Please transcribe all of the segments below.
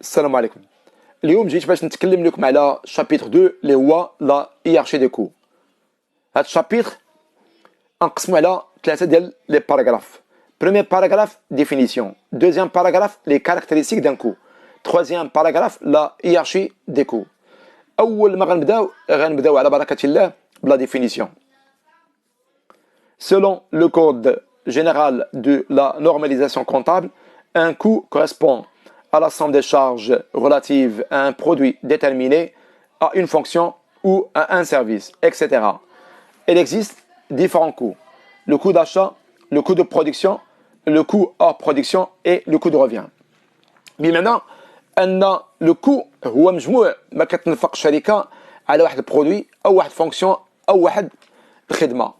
السلام عليكم. اليوم جيت باش نتكلم لكم على شابيتر 2 اللي هو لا هيرارشي دي كو. هاد الشابيتر انقسمو على ثلاثه ديال لي باراغراف. Premier paragraphe, définition. Deuxième paragraphe, les caractéristiques d'un coût. Troisième paragraphe, la hiérarchie des coûts. أول ما غنبداو على بركة الله بلا définition. Selon le code général de la normalisation comptable, un coût correspond à la somme des charges relatives à un produit déterminé, à une fonction ou à un service, etc. Il existe différents coûts. Le coût d'achat, le coût de production, le coût hors production et le coût de revient. بمعنى أن le coût هو مجموع ما كتنفق الشركة على واحد البرودوي أو واحد فونكسيون أو واحد الخدمة.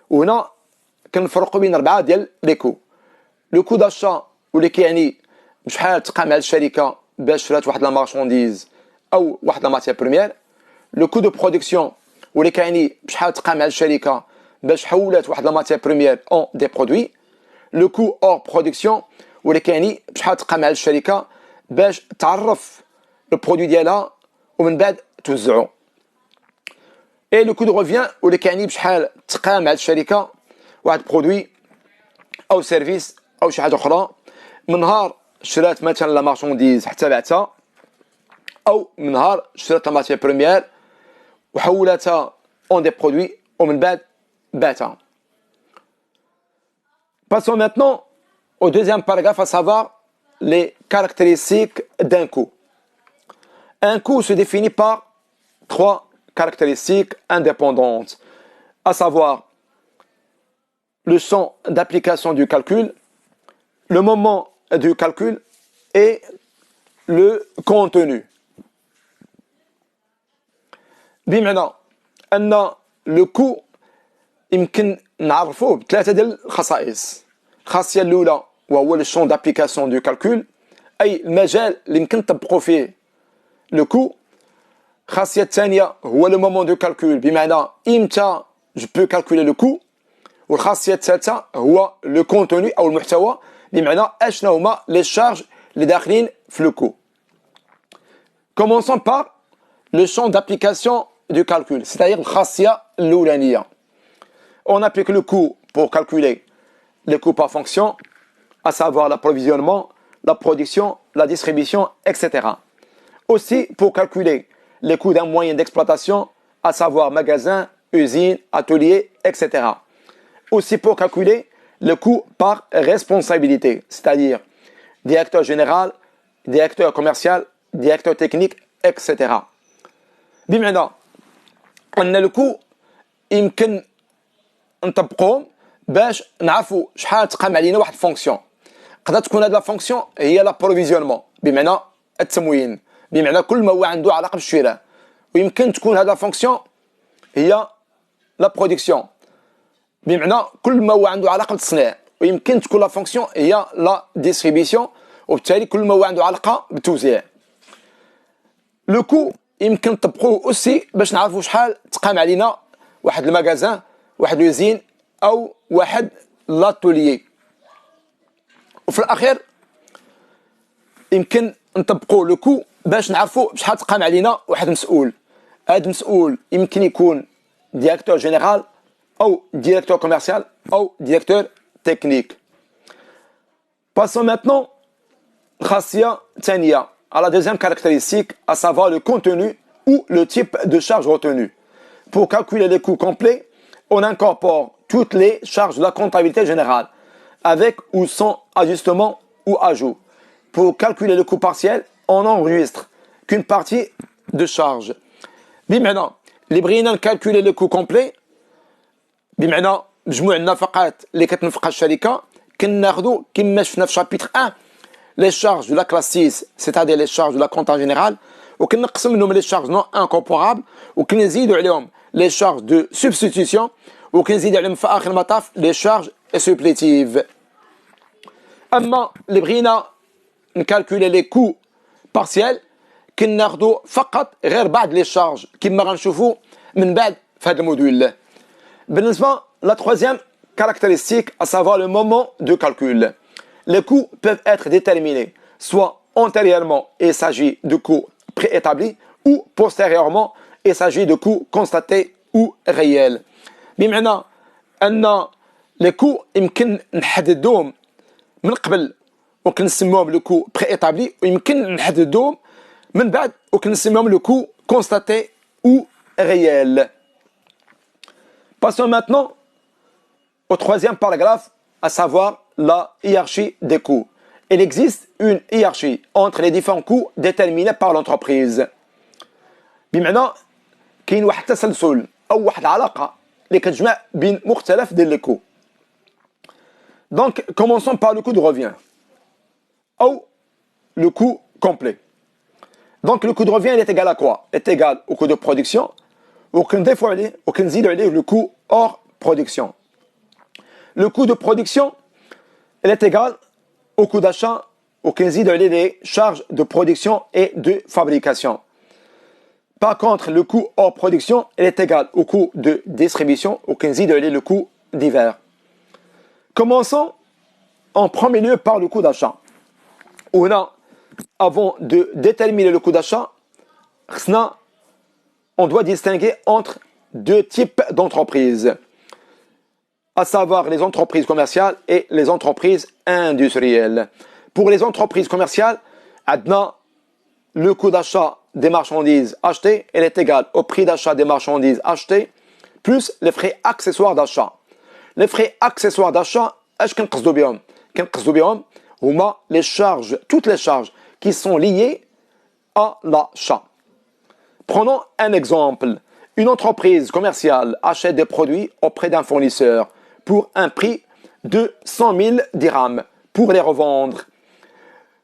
وهنا كنفرقوا بين 4 ديال لي كو. لو كو داشا واللي كيعني شحال تقام على الشركة باش شرات واحد لا مارشونديز أو واحد لا ماتيير بروميير. لو كو دو برودكسيون واللي كيعني شحال تقام على الشركة باش حولات واحد لا ماتيير بروميير اون دي برودوي. لو كو اور برودكسيون واللي كيعني شحال تقام على الشركة باش تعرف البرودوي ديالها ومن بعد توزعو. اي لو كو دو روفيان واللي كيعني بشحال تقام على الشركة واحد برودوي او سيرفيس او شي حاجه اخرى من نهار شرات مثلا لا مارشونديز حتى بعتها او من نهار شرات لا ماتيير بروميير وحولتها اون دي برودوي ومن بعد بعتها. Passons maintenant au deuxième paragraphe, à savoir les caractéristiques d'un coût. Un coût se définit par 3 caractéristiques indépendantes, à savoir le champ d'application du calcul, le moment du calcul et le contenu. بمعنى أن le coût يمكن نعرفوه بثلاثة ديال الخصائص. الخاصية الأولى وهو le champ d'application du calcul، أي المجال اللي يمكن نطبقوا فيه le coût. الخاصية الثانية هو le moment du calcul، بمعنى إمتى je peux calculer le coût. والخاصية الثالثة هو le contenu أو المحتوى، بمعنى أشنو هما les charges اللي داخلين في le coût. Commençons par le champ d'application du calcul, c'est-à-dire الخاصية الأولانية. On applique le coût pour calculer les coûts par fonction, à savoir l'approvisionnement, la production, la distribution, etc. Aussi pour calculer les coûts d'un moyen d'exploitation, à savoir magasin, usine, atelier, etc. Aussi pour calculer le coût par responsabilité, c'est-à-dire directeur général, directeur commercial, directeur technique, etc. بمعنى أن le coût يمكن نطبقوهم باش نعرفوا شحال تقام علينا واحد فونكسيون. قد تكون هذه لا فونكسيون هي لابروفيزيونمون، بمعنى التموين، بمعنى كل ما هو عنده علاقه بالشراء. ويمكن تكون هذه لا فونكسيون هي لا برودكسيون، بمعنى كل ما هو عنده علاقه بالتصنيع. ويمكن تكون لا فونكسيون هي لا ديستريبيسيون، وبالتالي كل ما هو عنده علاقه بالتوزيع. لو كو يمكن نطبقوه اوسي باش نعرفوا شحال تقام علينا واحد المغازان، واحد لوزين او واحد لاتوليي. وفي الاخير يمكن نطبقوا لو كو باش نعرفوا شحال تقام علينا واحد مسؤول. هذا المسؤول يمكن يكون ديريكتور جينيرال او ديريكتور كوميرسيال او ديريكتور تكنيك. Passons maintenant الخاصيه الثانيه à la deuxième caractéristique, à savoir le contenu ou le type de charge retenue. Pour calculer les coûts complets, on incorpore toutes les charges de la comptabilité générale, avec ou sans ajustement ou ajout. Pour calculer le coût partiel, on n'enregistre qu'une partie de charge. بمعنى اللي بغينا نكالكولي لو كو كومبلي، بمعنى مجموع النفقات اللي كتنفقها الشركه، كناخذوا كما شفنا في شابيتر 1 les charges de la classe 6, c'est-à-dire les charges de la compta générale, وكنقسم منهم les charges non incorporables وكنزيدوا عليهم les charges de substitution وكنزيدوا عليهم في اخر المطاف les charges supplétives. اما اللي بغينا نكالكولي لي كو بارسيال كناخذوا فقط غير بعض لي شارج كما غنشوفوا من بعد في هذا الموديول. بالنسبه لا troisième caractéristique, à savoir le moment de calcul. Les coûts peuvent être déterminés soit antérieurement, il s'agit de coûts préétablis, ou postérieurement, il s'agit de coûts constatés ou réels. بمعنى أن les coûts يمكن نحددوهم من قبل وكنسموهم لو كو préétabli ويمكن نحددوهم من بعد وكنسموهم لو كو constaté ou réel. Passons maintenant au troisième paragraphe, à savoir la hiérarchie des coûts. Il existe une hiérarchie entre les différents coûts déterminés par l'entreprise. بمعنى كاين واحد التسلسل أو واحد العلاقة اللي كتجمع بين مختلف ديال لي كو. Donc, commençons par le coût de revient ou le coût complet. Donc, le coût de revient il est égal à quoi? Il est égal au coût de production ou le coût hors production. Le coût de production il est égal au coût d'achat ou les charges de production et de fabrication. Par contre, le coût hors production il est égal au coût de distribution ou le coût divers. Commençons en premier lieu par le coût d'achat. Avant de déterminer le coût d'achat, on doit distinguer entre deux types d'entreprises, à savoir les entreprises commerciales et les entreprises industrielles. Pour les entreprises commerciales, le coût d'achat des marchandises achetées est égal au prix d'achat des marchandises achetées plus les frais accessoires d'achat. Les frais accessoires d'achat, les charges, toutes les charges qui sont liées à l'achat. Prenons un exemple. Une entreprise commerciale achète des produits auprès d'un fournisseur pour un prix de 100 000 dirhams pour les revendre.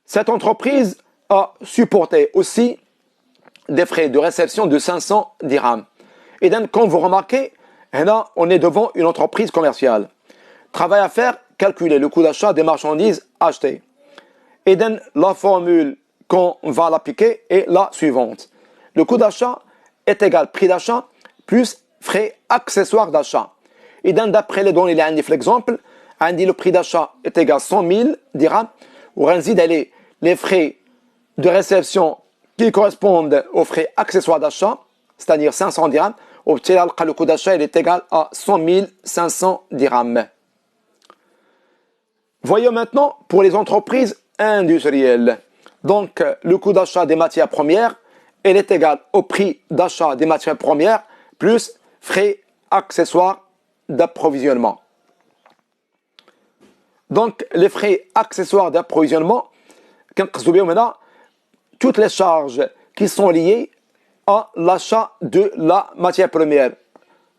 Cette entreprise a supporté aussi des frais de réception de 500 dirhams. Et donc, comme vous remarquez, là, on est devant une entreprise commerciale. Travail à faire, calculer le coût d'achat des marchandises achetées. Et donc, la formule qu'on va l'appliquer est la suivante. Le coût d'achat est égal prix d'achat plus frais accessoires d'achat. Et donc, d'après les données, il y a l'exemple, le prix d'achat est égal à 100 000 dirhams. Ou les frais de réception qui correspondent aux frais accessoires d'achat, c'est-à-dire 500 dirhams. Le coût d'achat est égal à 100 500 dirhams. Voyons maintenant pour les entreprises industrielles. Donc, le coût d'achat des matières premières est égal au prix d'achat des matières premières plus frais accessoires d'approvisionnement. Donc, les frais accessoires d'approvisionnement, toutes les charges qui sont liées à l'achat de la matière première.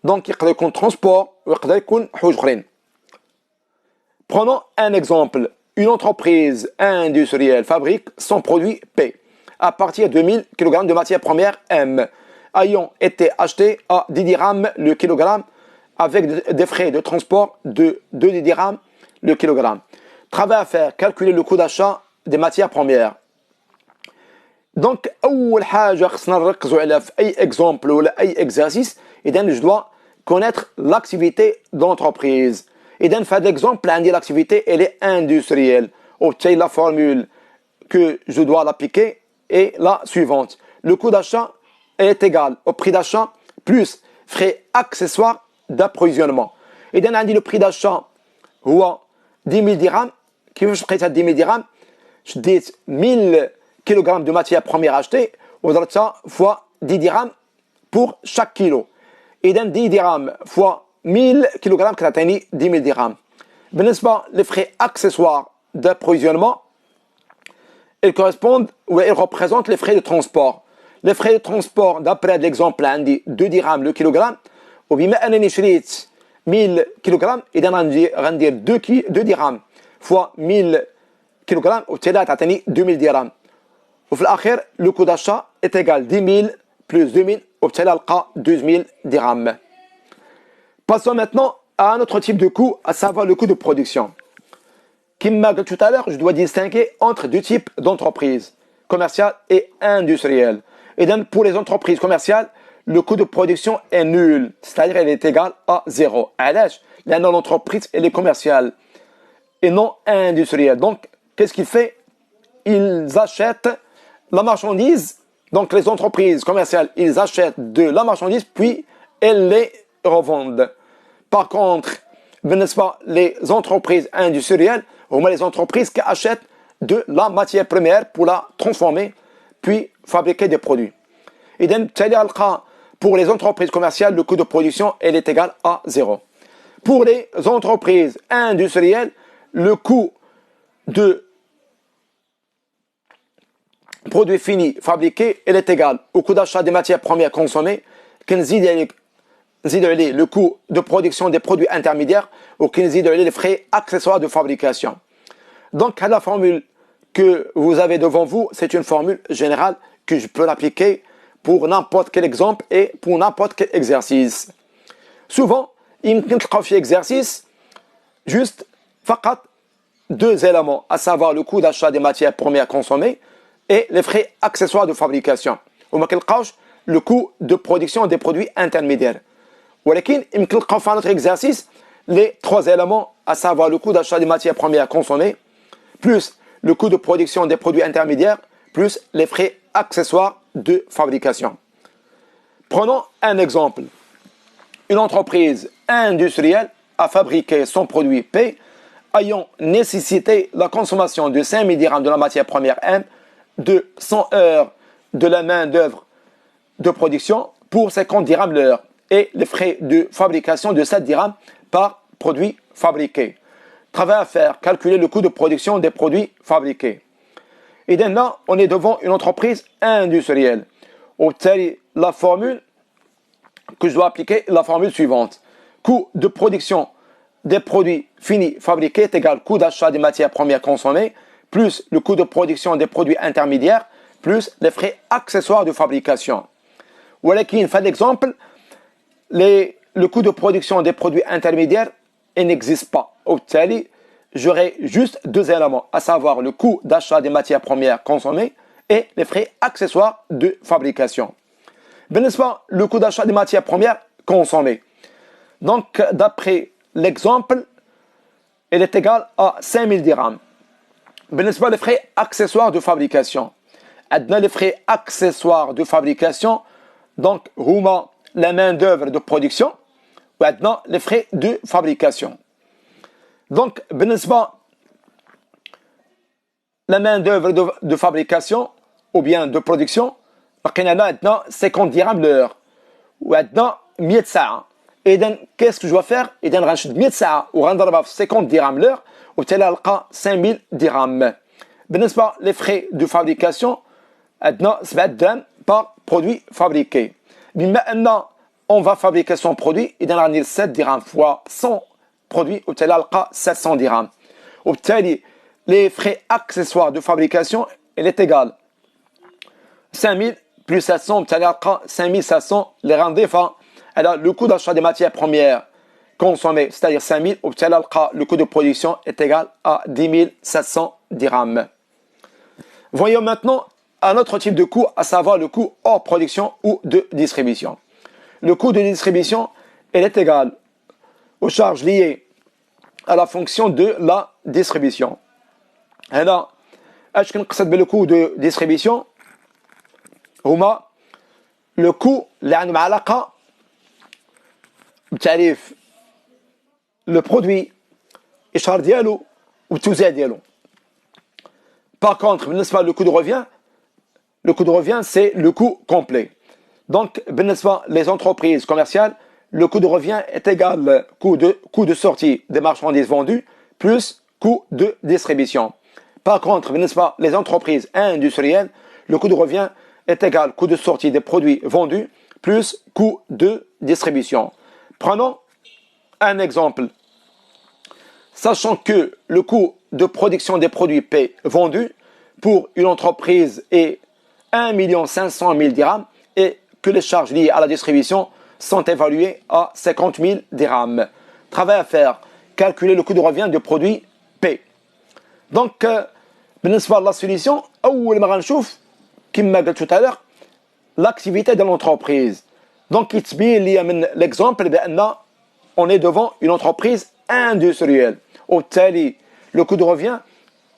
Donc, il y a un transport, prenons un exemple. Une entreprise industrielle fabrique son produit P à partir de 1000 kg de matière première M ayant été acheté à 10 dirhams le kilogramme avec des frais de transport de 2 dirhams le kilogramme. Travail à faire, calculer le coût d'achat des matières premières. Donc, أول حاجة خصنا نركزوا على في أي exemple ولا أي exercice, je dois connaître l'activité d'entreprise. Et dans cet exemple, l'activité elle est industrielle. La formule que je dois l'appliquer est la suivante. Le coût d'achat est égal au prix d'achat plus frais accessoires d'approvisionnement. Et dans le prix d'achat, هو 10 000 dirhams. كيفاش لقيت هاد 10 000 dirhams؟ شديت 1000 kg de matière première achetée وضربتها fois 10 dirhams pour chaque kilo. Et dans 10 dirhams fois 1000 kg كتعطيني 10 000 dirhams. بالنسبة les frais accessoires d'approvisionnement, ils correspondent ou ils représentent les frais de transport. Les frais de transport d'après l'exemple عندي 2 dirhams le kilogramme وبما أنني شريت 1000 kg إذا غندير 2 dirhams fois 1000 kg وبالتالي تعطيني 2000 dirhams. وفي الأخير le coût d'achat est égal 10 000 plus 2000 وبالتالي ألقى 12 000 dirhams. Passons maintenant à un autre type de coût, à savoir le coût de production. Comme je tout à l'heure, je dois distinguer entre deux types d'entreprises, commerciales et industrielles. Et donc, pour les entreprises commerciales, le coût de production est nul, c'est-à-dire elle est égale à 0. علاش؟ لأن l'entreprise elle est commerciale et non industrielle. Donc, qu'est-ce qu'il fait? ils achètent la marchandise, donc les entreprises commerciales, ils achètent de la marchandise, puis elles les revendent. Par contre, les entreprises industrielles, ou les entreprises qui achètent de la matière première pour la transformer, puis fabriquer des produits. Et donc, pour les entreprises commerciales, le coût de production est égal à 0. Pour les entreprises industrielles, le coût de produits finis fabriqués est égal au coût d'achat des matières premières consommées, le coût de production des produits intermédiaires ou les frais accessoires de fabrication. Donc, la formule que vous avez devant vous, c'est une formule générale que je peux l'appliquer pour n'importe quel exemple et pour n'importe quel exercice. Souvent, il me fait exercice juste deux éléments, à savoir le coût d'achat des matières premières consommées et les frais accessoires de fabrication. Ou le coût de production des produits intermédiaires. ولكن يمكن نلقاو في notre exercice les trois éléments, à savoir le coût d'achat des matières premières consommées, plus le coût de production des produits intermédiaires, plus les frais accessoires de fabrication. Prenons un exemple. Une entreprise industrielle a fabriqué son produit P ayant nécessité la consommation de 5000 dirhams de la matière première M, de 100 heures de la main-d'œuvre de production pour 50 dirhams l'heure et les frais de fabrication de 7 dirhams par produit fabriqué. Travail à faire, calculer le coût de production des produits fabriqués. Et dès là, on est devant une entreprise industrielle. La formule que je dois appliquer est la formule suivante. Coût de production des produits finis fabriqués est égal au coût d'achat des matières premières consommées, plus le coût de production des produits intermédiaires, plus les frais accessoires de fabrication. ولكن fait l'exemple, le coût de production des produits intermédiaires n'existe pas. J'aurai juste deux éléments, à savoir le coût d'achat des matières premières consommées et les frais accessoires de fabrication. Le coût d'achat des matières premières consommées. Donc, d'après l'exemple, il est égal à 5000 dirhams. Les frais accessoires de fabrication. Les frais accessoires de fabrication, donc, la main-d'œuvre de production, ou les frais de fabrication. Donc, la main-d'œuvre de fabrication ou bien de production, on a maintenant 50 dirhams l'heure. Ou maintenant 100 ساعة. Et donc, qu'est-ce que je dois faire? Et donc, je vais 100 ساعة ou 50 dirhams l'heure, ou tu as 5000 dirhams. Les frais de fabrication, maintenant, 7 dirhams par produit fabriqué. Maintenant, on va fabriquer son produit, et dans l'année 7 dirhams fois 100 produits, ou tu as 700 dirhams. Les frais accessoires de fabrication, il est égal 5000 plus 700, tu as 5700, les rendez-vous. Alors, le coût d'achat des matières premières consommées, c'est-à-dire 5000, le coût de production est égal à 10 700 dirhams. Voyons maintenant un autre type de coût, à savoir le coût hors production ou de distribution. Le coût de distribution, il est égal aux charges liées à la fonction de la distribution. Alors, est-ce qu'on a le coût de distribution? Le coût اللي عنده علاقة بتعريف le produit الإشهار ديالو والتوزيع ديالو. Par contre, بالنسبة le coût de revient, c'est le coût complet. Donc, les entreprises commerciales, le coût de revient est égal au coût de sortie des marchandises vendues plus coût de distribution. Par contre, les entreprises industrielles, le coût de revient est égal au coût de sortie des produits vendus plus coût de distribution. Prenons un exemple. Sachant que le coût de production des produits P vendus pour une entreprise est 1 500 000 dirhams et que les charges liées à la distribution sont évaluées à 50 000 dirhams. Travail à faire, calculer le coût de revient du produit P. Donc, la solution, comme je tout à l'heure, l'activité de l'entreprise. Donc, l'exemple, on est devant une entreprise industrielle. Le coût de revient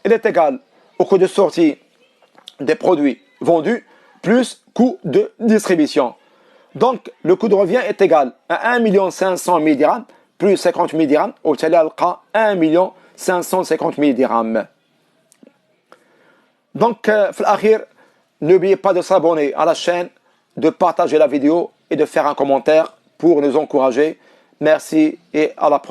il est égal au coût de sortie des produits vendus, plus coût de distribution. Donc, le coût de revient est égal à 1 500 000 dirhams plus 50 000 dirhams, au total, 1 550 000 dirhams. Donc, n'oubliez pas de s'abonner à la chaîne, de partager la vidéo et de faire un commentaire pour nous encourager. Merci et à la prochaine.